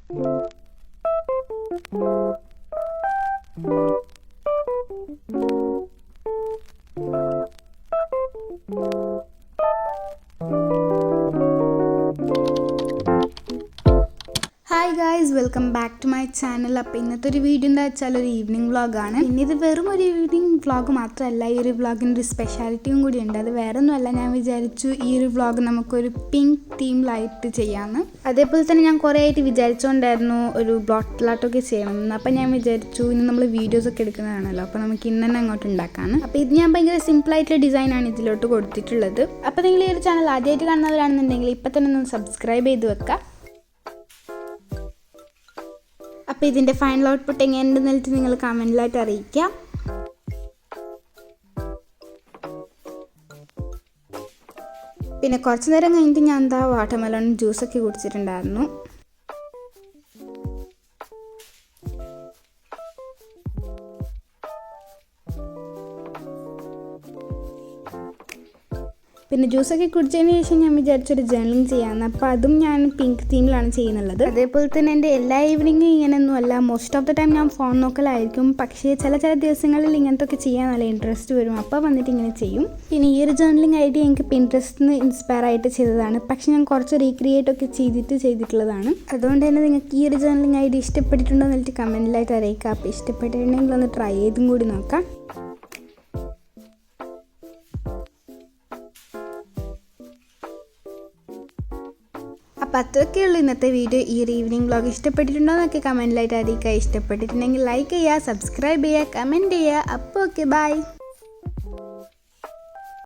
Hi guys, welcome back to my channel. അപ്പോൾ ഇന്നത്തെ ഒരു വീഡിയോ എന്താ വെച്ചാൽ ഒരു ഈവനിങ് വ്ളോഗാണ്. പിന്നെ ഇത് വെറും ഒരു ഈവനിങ് വ്ളോഗ് മാത്രമല്ല, ഈ ഒരു വ്ളോഗിന് ഒരു സ്പെഷ്യാലിറ്റിയും കൂടി ഉണ്ട്. അത് വേറെ ഒന്നുമല്ല, ഞാൻ വിചാരിച്ചു ഈ ഒരു വ്ളോഗ് നമുക്കൊരു പിങ്ക് തീമിലായിട്ട് ചെയ്യാമെന്ന്. അതേപോലെ തന്നെ ഞാൻ കുറേ ആയിട്ട് വിചാരിച്ചുകൊണ്ടായിരുന്നു ഒരു ബ്ലോട്ടിൽ ആർട്ടൊക്കെ ചെയ്യണമെന്ന്. അപ്പോൾ ഞാൻ വിചാരിച്ചു ഇന്ന് നമ്മൾ വീഡിയോസൊക്കെ എടുക്കുന്നതാണല്ലോ, അപ്പോൾ നമുക്ക് ഇന്ന് തന്നെ അങ്ങോട്ട് ഉണ്ടാക്കാമെന്ന്. അപ്പോൾ ഇത് ഞാൻ ഭയങ്കര സിമ്പിളായിട്ടുള്ള ഡിസൈനാണ് ഇതിലോട്ട് കൊടുത്തിട്ടുള്ളത്. അപ്പോൾ നിങ്ങൾ ഈ ഒരു ചാനൽ ആദ്യമായിട്ട് കാണുന്നവരാണെന്നുണ്ടെങ്കിൽ ഇപ്പം തന്നെ ഒന്ന് സബ്സ്ക്രൈബ് ചെയ്ത് വെക്കുക. അപ്പോൾ ഇതിൻ്റെ ഫൈനൽ ഔട്ട്പുട്ട് എങ്ങനെയുണ്ടെന്നിട്ട് നിങ്ങൾ കമൻറ്റിലായിട്ട് അറിയിക്കാം. പിന്നെ കുറച്ച് നേരം കഴിഞ്ഞിട്ട് ഞാൻ വാട്ടർമെലോൺ ജ്യൂസൊക്കെ കുടിച്ചിട്ടുണ്ടായിരുന്നു. പിന്നെ ജ്യൂസൊക്കെ കുടിച്ചതിന് ശേഷം ഞാൻ വിചാരിച്ചൊരു ജേർണലിങ് ചെയ്യാമെന്ന്. അപ്പോൾ അതും ഞാൻ പിങ്ക് തീമിലാണ് ചെയ്യുന്നുള്ളത്. അതേപോലെ തന്നെ എൻ്റെ എല്ലാ ഈവനിങ്ങും ഇങ്ങനെയൊന്നും അല്ല, മോസ്റ്റ് ഓഫ് ദ ടൈം ഞാൻ ഫോൺ നോക്കലായിരിക്കും. പക്ഷേ ചില ദിവസങ്ങളിൽ ഇങ്ങനത്തെ ഒക്കെ ചെയ്യാൻ നല്ല ഇൻട്രസ്റ്റ് വരും, അപ്പോൾ വന്നിട്ട് ഇങ്ങനെ ചെയ്യും. പിന്നെ ഈ ഒരു ജേർണലിങ് ഐഡിയ എനിക്ക് പിൻട്രസ്റ്റിൽ നിന്ന് ഇൻസ്പയർ ആയിട്ട് ചെയ്തതാണ്. പക്ഷേ ഞാൻ കുറച്ച് റീക്രിയേറ്റ് ഒക്കെ ചെയ്തിട്ടുള്ളതാണ്. അതുകൊണ്ട് തന്നെ നിങ്ങൾക്ക് ഈ ഒരു ജേർണലിങ് ഐഡിയ ഇഷ്ടപ്പെട്ടിട്ടുണ്ടോ എന്നിട്ട് കമൻറ്റിലായിട്ട് അറിയിക്കുക. അപ്പോൾ ഇഷ്ടപ്പെട്ടിട്ടുണ്ടെങ്കിൽ ഒന്ന് ട്രൈ ചെയ്തും കൂടി നോക്കാം. അപ്പോൾ അത്രയൊക്കെയുള്ളൂ ഇന്നത്തെ വീഡിയോ. ഈ ഒരു ഈവനിങ് വ്ളോഗ് ഇഷ്ടപ്പെട്ടിട്ടുണ്ടോ എന്നൊക്കെ കമൻറ്റിലായിട്ട് അറിയിക്കുക. ഇഷ്ടപ്പെട്ടിട്ടുണ്ടെങ്കിൽ ലൈക്ക് ചെയ്യുക, സബ്സ്ക്രൈബ് ചെയ്യുക, കമൻറ്റ് ചെയ്യുക. അപ്പോൾ ഓക്കെ, ബൈ.